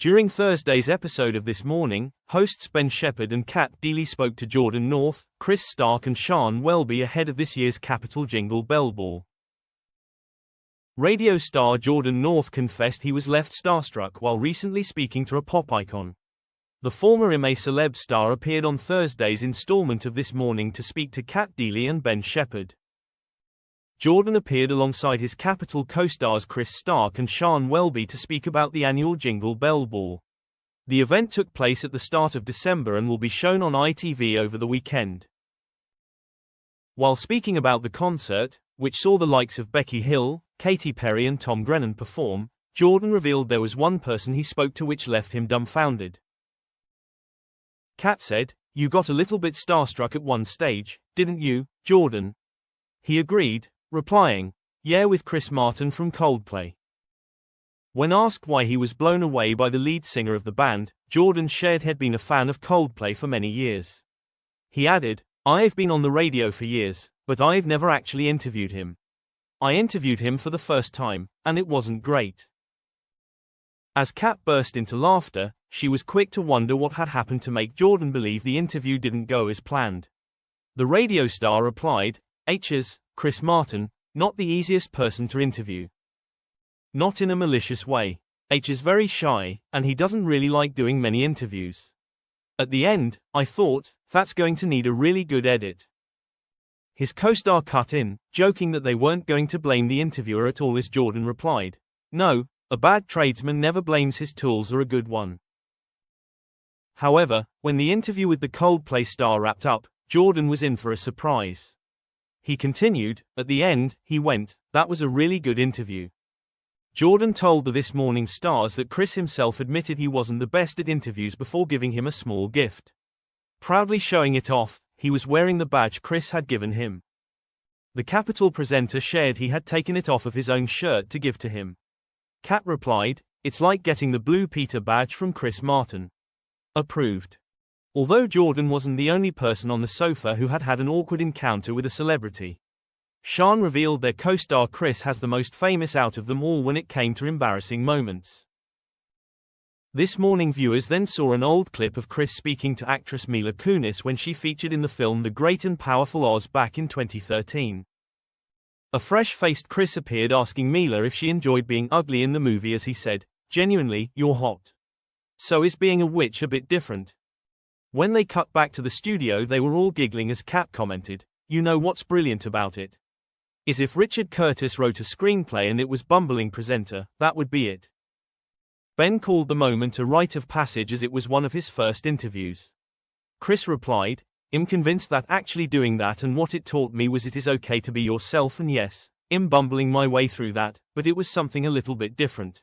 During Thursday's episode of This Morning, hosts Ben Shephard and Deeley spoke to Jordan North, Chris Stark and Sian Welby ahead of this year's Capital Jingle Bell Ball. Radio star Jordan North confessed he was left starstruck while recently speaking to a pop icon. The former I'm a Celeb star appeared on Thursday's installment of This Morning to speak to Deeley and Ben Shephard. Jordan appeared alongside his Capital co-stars Chris Stark and Sian Welby to speak about the annual Jingle Bell Ball. The event took place at the start of December and will be shown on ITV over the weekend. While speaking about the concert, which saw the likes of Becky Hill, Katy Perry and Tom Grennan perform, Jordan revealed there was one person he spoke to which left him dumbfounded. Kat said, "You got a little bit starstruck at one stage, didn't you, Jordan?" He agreed, replying, "Yeah, with Chris Martin from Coldplay." When asked why he was blown away by the lead singer of the band, Jordan shared he'd been a fan of Coldplay for many years. He added, "I've been on the radio for years, but I've never actually interviewed him. I interviewed him for the first time, and it wasn't great." As Kat burst into laughter, she was quick to wonder what had happened to make Jordan believe the interview didn't go as planned. The radio star replied, Chris Martin, not the easiest person to interview. Not in a malicious way. Is very shy, and he doesn't really like doing many interviews. At the end, I thought, that's going to need a really good edit. His co-star cut in, joking that they weren't going to blame the interviewer at all as Jordan replied, "No, a bad tradesman never blames his tools or a good one." However, when the interview with the Coldplay star wrapped up, Jordan was in for a surprise. He continued, "At the end, he went, that was a really good interview." Jordan told the This Morning stars that Chris himself admitted he wasn't the best at interviews before giving him a small gift. Proudly showing it off, he was wearing the badge Chris had given him. The Capital presenter shared he had taken it off of his own shirt to give to him. Kat replied, "It's like getting the Blue Peter badge from Chris Martin. Approved." Although Jordan wasn't the only person on the sofa who had had an awkward encounter with a celebrity. Sian revealed their co-star Chris has the most famous out of them all when it came to embarrassing moments. This Morning viewers then saw an old clip of Chris speaking to actress Mila Kunis when she featured in the film The Great and Powerful Oz back in 2013. A fresh-faced Chris appeared asking Mila if she enjoyed being ugly in the movie as he said, "Genuinely, you're hot. So is being a witch a bit different?" When they cut back to the studio they were all giggling as Kat commented, "You know what's brilliant about it? Is if Richard Curtis wrote a screenplay and it was bumbling presenter, that would be it." Ben called the moment a rite of passage as it was one of his first interviews. Chris replied, "I'm convinced that actually doing that and what it taught me was it is okay to be yourself and yes, I'm bumbling my way through that, but it was something a little bit different."